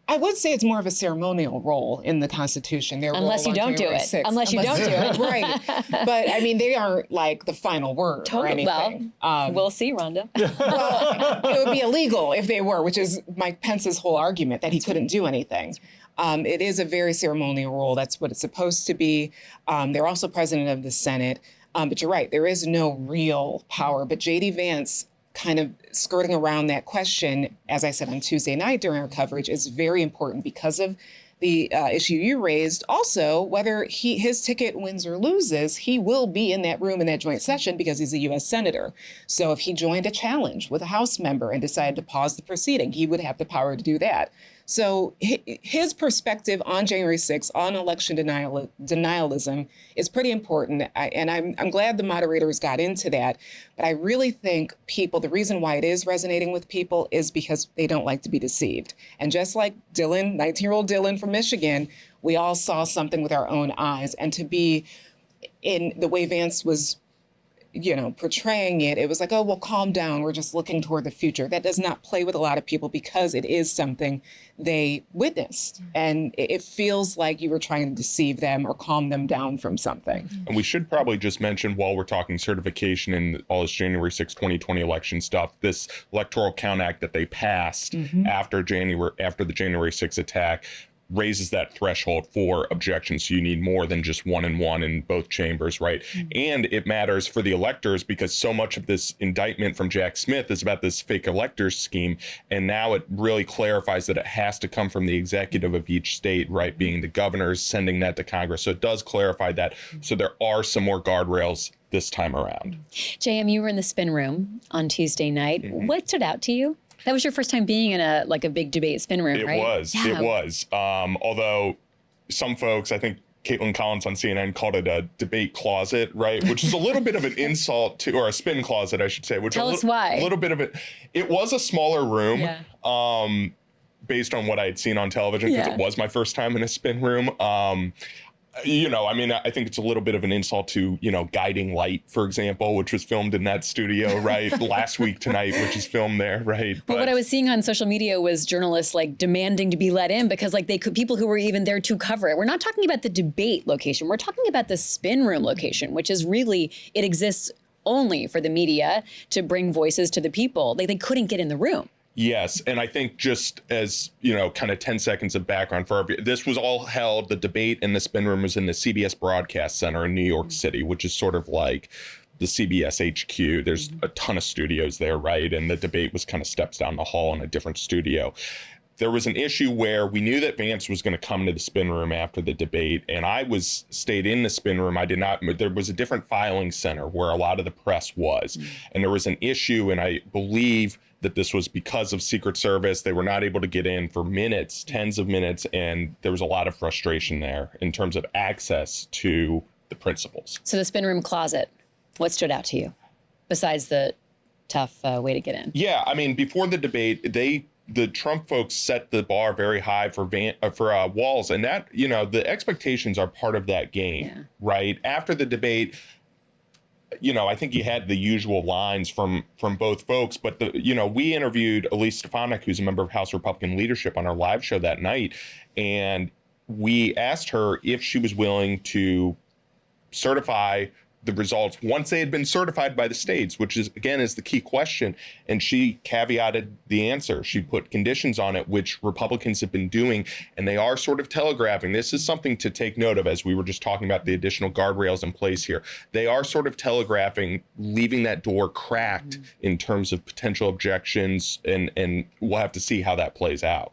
I would say it's more of a ceremonial role in the Constitution. Unless you don't do it. Unless you don't do it. Right. But I mean, they aren't like the final word or anything. Well, we'll see, Rhonda. Well, it would be illegal if they were, which is Mike Pence's whole argument that he couldn't do anything. It is a very ceremonial role. That's what it's supposed to be. They're also president of the Senate. But you're right, there is no real power. But J.D. Vance kind of skirting around that question, as I said on Tuesday night during our coverage, is very important because of the issue you raised. Also, whether his ticket wins or loses, he will be in that room in that joint session because he's a U.S. senator. So if he joined a challenge with a House member and decided to pause the proceeding, he would have the power to do that. So his perspective on January 6th, on election denialism, is pretty important. I'm glad the moderators got into that. But I really think the reason why it is resonating with people is because they don't like to be deceived. And just like Dylan, 19-year-old Dylan from Michigan, we all saw something with our own eyes. And to be in the way Vance was portraying it, it was like, oh, well, calm down. We're just looking toward the future. That does not play with a lot of people because it is something they witnessed. And it feels like you were trying to deceive them or calm them down from something. And we should probably just mention, while we're talking certification and all this January 6, 2020 election stuff, this Electoral Count Act that they passed after the January 6 attack raises that threshold for objections. So you need more than just 1 and 1 in both chambers, right? And it matters for the electors because so much of this indictment from Jack Smith is about this fake electors scheme. And now it really clarifies that it has to come from the executive of each state, right? Being the governors, sending that to Congress. So it does clarify that. So there are some more guardrails this time around. JM, you were in the spin room on Tuesday night. What stood out to you? That was your first time being in a big debate spin room, right? It was. Although some folks, I think Caitlin Collins on CNN called it a debate closet, right? Which is a little bit of an insult to, or a spin closet, I should say. Tell us why. A little bit of it. It was a smaller room, based on what I had seen on television, because it was my first time in a spin room. I think it's a little bit of an insult to, Guiding Light, for example, which was filmed in that studio, right? Last week tonight, which is filmed there, right? But what I was seeing on social media was journalists demanding to be let in because people who were even there to cover it. We're not talking about the debate location. We're talking about the spin room location, which is really, it exists only for the media to bring voices to the people. They couldn't get in the room. Yes. And I think just as, kind of 10 seconds of background for this was all held, the debate in the spin room was in the CBS Broadcast Center in New York City, which is sort of like the CBS HQ. There's a ton of studios there, right? And the debate was kind of steps down the hall in a different studio. There was an issue where we knew that Vance was going to come to the spin room after the debate, and I stayed in the spin room. There was a different filing center where a lot of the press was, and there was an issue, and I believe that this was because of Secret Service. They were not able to get in for minutes, tens of minutes, and there was a lot of frustration there in terms of access to the principals. So the spin room closet, what stood out to you besides the tough way to get in? Yeah, before the debate, the Trump folks set the bar very high for Walz, and that, the expectations are part of that game, right? After the debate, I think you had the usual lines from both folks, but we interviewed Elise Stefanik, who's a member of House Republican leadership, on our live show that night, and we asked her if she was willing to certify the results once they had been certified by the states, which is the key question. And she caveated the answer. She put conditions on it, which Republicans have been doing, and they are sort of telegraphing. This is something to take note of as we were just talking about the additional guardrails in place here. They are sort of telegraphing, leaving that door cracked in terms of potential objections, and we'll have to see how that plays out.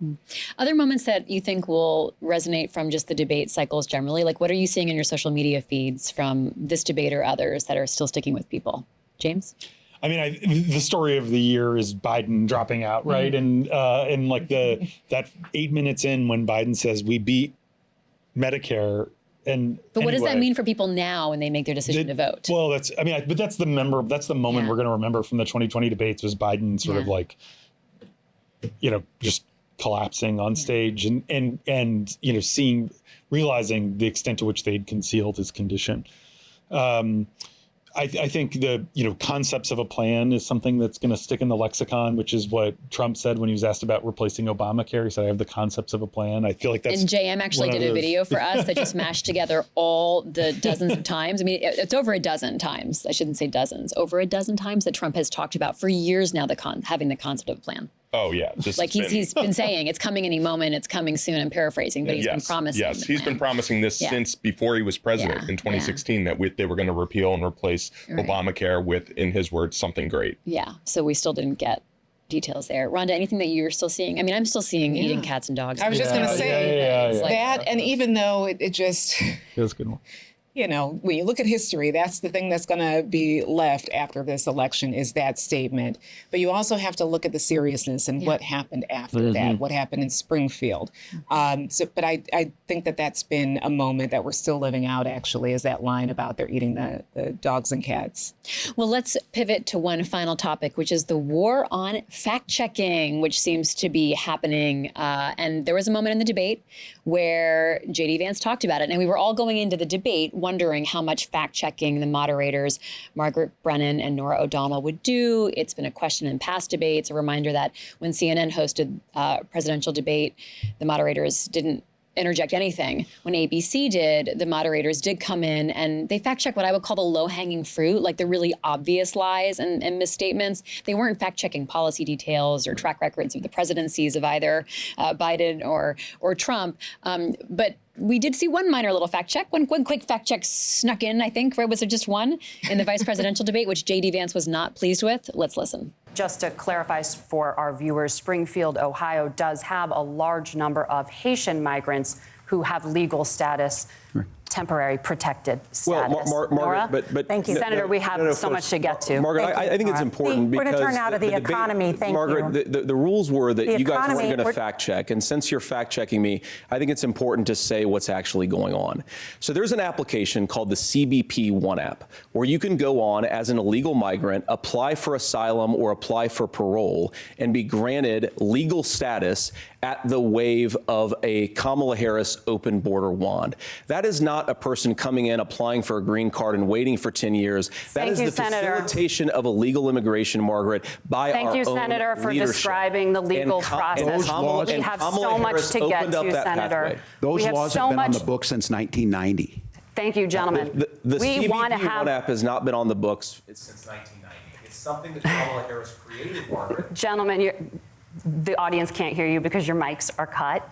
Other moments that you think will resonate from just the debate cycles generally, what are you seeing in your social media feeds from this debate or others that are still sticking with people? James? The story of the year is Biden dropping out, right? And that 8 minutes in when Biden says we beat Medicare. But what does that mean for people now when they make their decision to vote? Well, that's the moment we're going to remember from the 2020 debates, was Biden sort of just collapsing on stage and realizing the extent to which they'd concealed his condition. I think the concepts of a plan is something that's going to stick in the lexicon, which is what Trump said when he was asked about replacing Obamacare. He said, "I have the concepts of a plan." I feel like that's. And JM actually did a video for us that just mashed together all the dozens of times. It's over a dozen times. I shouldn't say dozens. Over a dozen times that Trump has talked about for years now having the concept of a plan. Oh, yeah. He's been saying it's coming any moment, it's coming soon. I'm paraphrasing, but he's been promising. Yes, he's been promising this since before he was president in 2016 that they were going to repeal and replace Obamacare with, in his words, something great. Yeah, so we still didn't get details there. Rhonda, anything that you're still seeing? I mean, I'm still seeing eating cats and dogs. I was just going to say that, and even though it just... It was a good one. You know, when you look at history, that's the thing that's going to be left after this election is that statement. But you also have to look at the seriousness and what happened after that, what happened in Springfield. But I think that that's been a moment that we're still living out, actually, is that line about they're eating the dogs and cats. Well, let's pivot to one final topic, which is the war on fact-checking, which seems to be happening. And there was a moment in the debate where J.D. Vance talked about it, and we were all going into the debate wondering how much fact-checking the moderators, Margaret Brennan and Norah O'Donnell, would do. It's been a question in past debates, a reminder that when CNN hosted a presidential debate, the moderators didn't interject anything. When ABC did, the moderators did come in and they fact-check what I would call the low-hanging fruit, like the really obvious lies and misstatements. They weren't fact-checking policy details or track records of the presidencies of either Biden or Trump. But we did see one minor little fact check. One quick fact check snuck in, I think. Right? Was it just one in the vice presidential debate, which J.D. Vance was not pleased with? Let's listen. Just to clarify for our viewers, Springfield, Ohio does have a large number of Haitian migrants who have legal status, temporary protected status. Well, Margaret, but thank you, Senator. We have so much to get to. Margaret, I think it's important because we're going to turn out of the economy. Thank you, Margaret. The rules were that you guys weren't going to fact check, and since you're fact checking me, I think it's important to say what's actually going on. So there's an application called the CBP One app, where you can go on as an illegal migrant, apply for asylum or apply for parole, and be granted legal status at the wave of a Kamala Harris open border wand. That is not a person coming in, applying for a green card and waiting for 10 years. That is the facilitation of illegal immigration, Margaret, by our own leadership. Thank you, Senator, for describing the legal process. We have so much to get to, Senator. Those laws have been on the books since 1990. Thank you, gentlemen. The CBP One app has not been on the books since 1990. It's something that Kamala Harris created, Margaret. Gentlemen, the audience can't hear you because your mics are cut.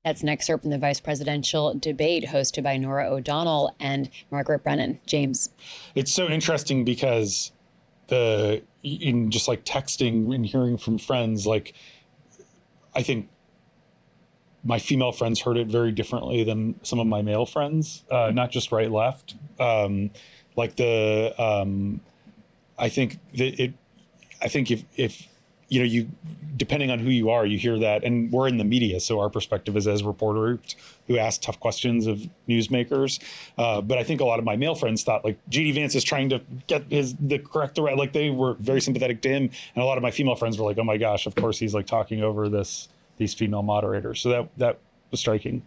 That's an excerpt from the vice presidential debate hosted by Norah O'Donnell and Margaret Brennan. James. It's so interesting because in just like texting and hearing from friends, like I think my female friends heard it very differently than some of my male friends, not just right, left. I think if you depending on who you are, you hear that, and we're in the media, so our perspective is as reporters who ask tough questions of newsmakers. But I think a lot of my male friends thought like J.D. Vance is trying to get the correct, like they were very sympathetic to him, and a lot of my female friends were like, oh my gosh, of course he's like talking over these female moderators. So that was striking.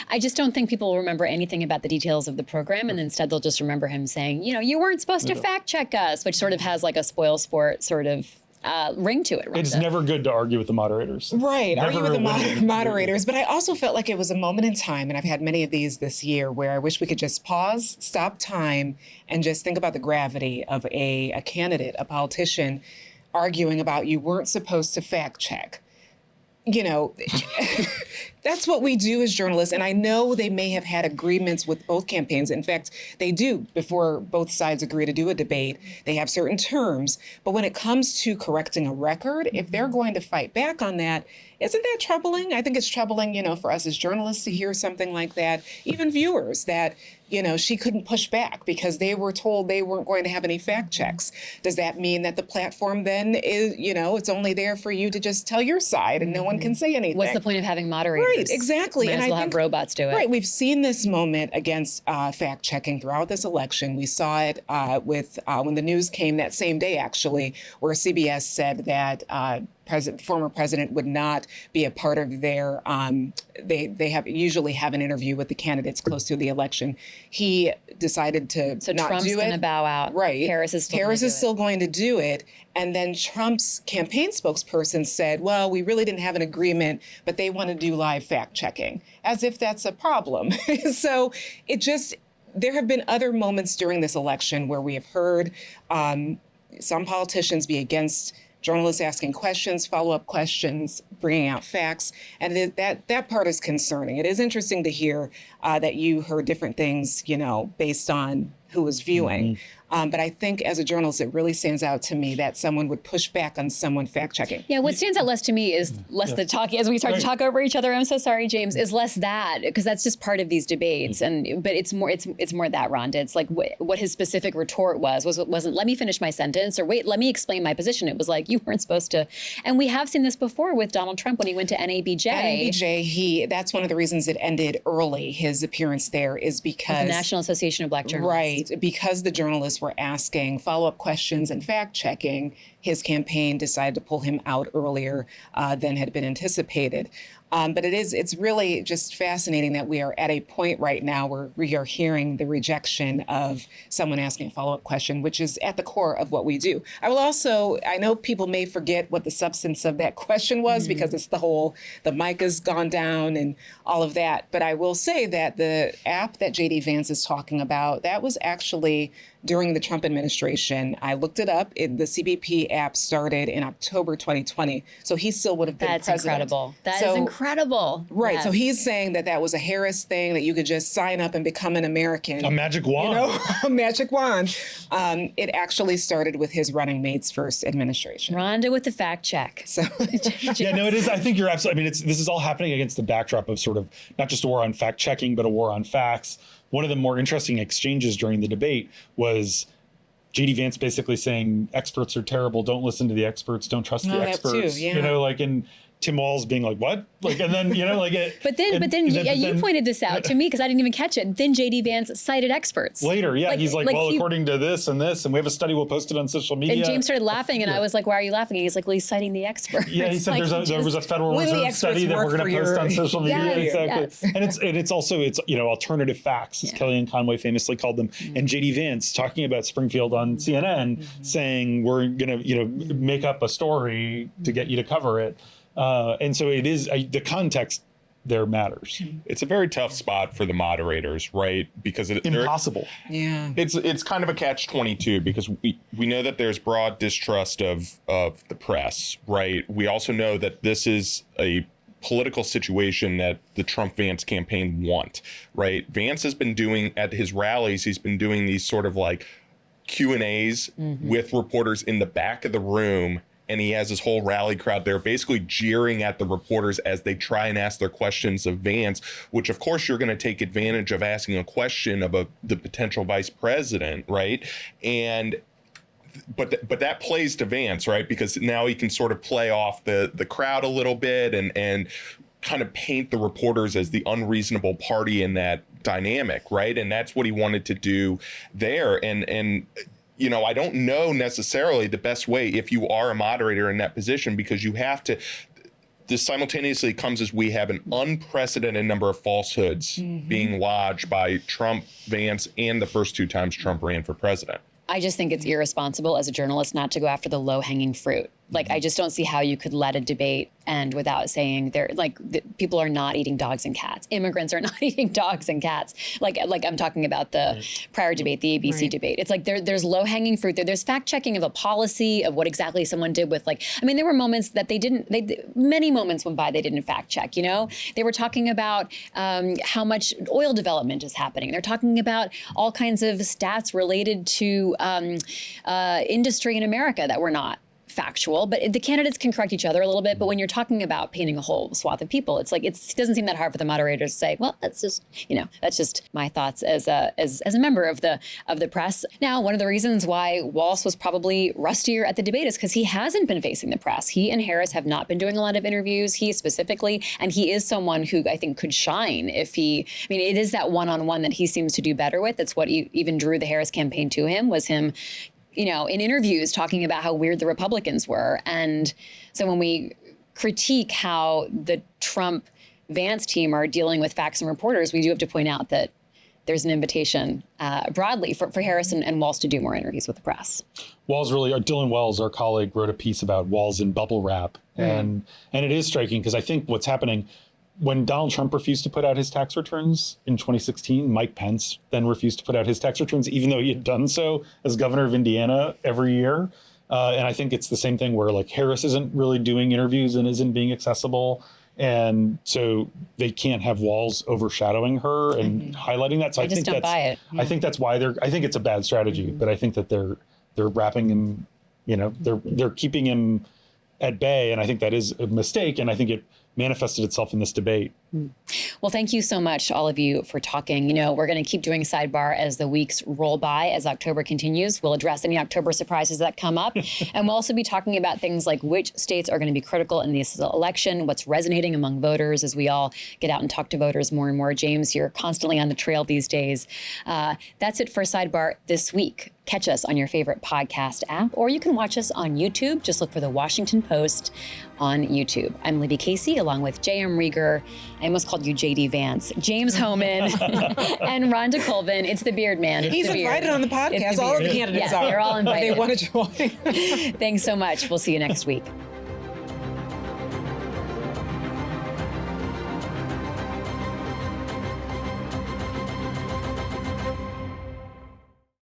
I just don't think people will remember anything about the details of the program, and instead they'll just remember him saying, you weren't supposed to fact check us, which sort of has like a spoil sport sort of ring to it. Rhonda. It's never good to argue with the moderators. Right, argue with the moderators. But I also felt like it was a moment in time, and I've had many of these this year, where I wish we could just pause, stop time, and just think about the gravity of a candidate, a politician, arguing about you weren't supposed to fact check. That's what we do as journalists. And I know they may have had agreements with both campaigns. In fact, they do before both sides agree to do a debate. They have certain terms. But when it comes to correcting a record, if they're going to fight back on that, isn't that troubling? I think it's troubling, for us as journalists to hear something like that, even viewers, that, she couldn't push back because they were told they weren't going to have any fact checks. Does that mean that the platform then is, it's only there for you to just tell your side and no one can say anything? What's the point of having moderators? Right, exactly. Might as well have robots do it. Right, we've seen this moment against fact checking throughout this election. We saw it with when the news came that same day, actually, where CBS said that former president would not be a part of their, they usually have an interview with the candidates close to the election. He decided to not Trump's do it. Going to bow out. Right. Harris is still going to do it. And then Trump's campaign spokesperson said, well, we really didn't have an agreement, but they want to do live fact checking, as if that's a problem. So there have been other moments during this election where we have heard some politicians be against journalists asking questions, follow-up questions, bringing out facts, and that part is concerning. It is interesting to hear that you heard different things, based on who was viewing. But I think as a journalist, it really stands out to me that someone would push back on someone fact-checking. Yeah, what stands out less to me is less the talking, as we start to talk over each other, I'm so sorry, James, is less that, because that's just part of these debates. But it's more that, Rhonda. It's like what his specific retort wasn't let me finish my sentence, or wait, let me explain my position. It was like, you weren't supposed to. And we have seen this before with Donald Trump when he went to NABJ. NABJ, that's one of the reasons it ended early, his appearance there, is because the National Association of Black Journalists. Right, because the journalists were asking follow-up questions and fact-checking, his campaign decided to pull him out earlier than had been anticipated. But it's really just fascinating that we are at a point right now where we are hearing the rejection of someone asking a follow-up question, which is at the core of what we do. I know people may forget what the substance of that question was because it's the mic has gone down and all of that. But I will say that the app that J.D. Vance is talking about, that was actually during the Trump administration. I looked it up. The CBP app started in October 2020. So he still would have been president. That's incredible. That is incredible. Right. Yes. So he's saying that was a Harris thing, that you could just sign up and become an American. A magic wand. A magic wand. It actually started with his running mate's first administration. Rhonda with the fact check. So yeah, no, it is. I think you're absolutely. This is all happening against the backdrop of sort of not just a war on fact checking, but a war on facts. One of the more interesting exchanges during the debate was J.D. Vance basically saying experts are terrible. Don't listen to the experts. Don't trust the experts. That too, yeah. And Tim Walz being like, what? And then, But then you pointed this out to me because I didn't even catch it. Then J.D. Vance cited experts. Later, yeah. He's like, according to this and this, and we have a study, we'll post it on social media. And James started laughing, and I was like, why are you laughing? And he's like, well, he's citing the experts. Yeah, he said there was a Federal Reserve study that we're going to post on social media. Yes, exactly. Yes. And it's also alternative facts, as Kellyanne Conway famously called them. And J.D. Vance talking about Springfield on CNN, saying we're going to make up a story to get you to cover it. And so it is the context there matters. It's a very tough spot for the moderators, right? Because impossible. Yeah. It's kind of a catch-22 because we know that there's broad distrust of the press, right? We also know that this is a political situation that the Trump-Vance campaign want, right? Vance has been doing at his rallies, he's been doing these sort of like Q&As with reporters in the back of the room. And he has his whole rally crowd there basically jeering at the reporters as they try and ask their questions of Vance, which, of course, you're going to take advantage of asking a question of the potential vice president, right? But that plays to Vance, right? Because now he can sort of play off the crowd a little bit and kind of paint the reporters as the unreasonable party in that dynamic, right? And that's what he wanted to do there. And I don't know necessarily the best way if you are a moderator in that position, because you have to. This simultaneously comes as we have an unprecedented number of falsehoods being lodged by Trump, Vance, and the first two times Trump ran for president. I just think it's irresponsible as a journalist not to go after the low-hanging fruit. Like, I just don't see how you could let a debate end without saying people are not eating dogs and cats. Immigrants are not eating dogs and cats. Like I'm talking about the prior debate, the ABC debate. It's like there's low-hanging fruit there. There's fact-checking of a policy of what exactly someone did with there were moments that many moments went by they didn't fact-check, They were talking about how much oil development is happening. They're talking about all kinds of stats related to industry in America that were not factual, but the candidates can correct each other a little bit. But when you're talking about painting a whole swath of people, it doesn't seem that hard for the moderators to say, well, that's just my thoughts as a member of the press. Now, one of the reasons why Walz was probably rustier at the debate is because he hasn't been facing the press. He and Harris have not been doing a lot of interviews. He specifically, and he is someone who I think could shine if it is that one-on-one that he seems to do better with. That's what even drew the Harris campaign to him, was him in interviews talking about how weird the Republicans were. And so when we critique how the Trump-Vance team are dealing with facts and reporters, we do have to point out that there's an invitation broadly for Harris and Walz to do more interviews with the press. Dylan Wells, our colleague, wrote a piece about Walz in bubble wrap. And it is striking because I think what's happening, when Donald Trump refused to put out his tax returns in 2016, Mike Pence then refused to put out his tax returns, even though he had done so as governor of Indiana every year. And I think it's the same thing where like Harris isn't really doing interviews and isn't being accessible. And so they can't have walls overshadowing her and highlighting that. So I think don't buy it. Yeah. I think that's why I think it's a bad strategy, but I think that they're wrapping him, they're keeping him at bay. And I think that is a mistake. And I think it manifested itself in this debate. Well, thank you so much, all of you, for talking. We're going to keep doing Sidebar as the weeks roll by, as October continues. We'll address any October surprises that come up. And we'll also be talking about things like which states are going to be critical in this election, what's resonating among voters as we all get out and talk to voters more and more. James, you're constantly on the trail these days. That's it for Sidebar this week. Catch us on your favorite podcast app, or you can watch us on YouTube. Just look for The Washington Post on YouTube. I'm Libby Casey, along with J.M. Rieger. I almost called you J.D. Vance, James Homan, and Rhonda Colvin. It's the Beard Man. He's invited on the podcast. All of the candidates are. They're all invited. They want to join. Thanks so much. We'll see you next week.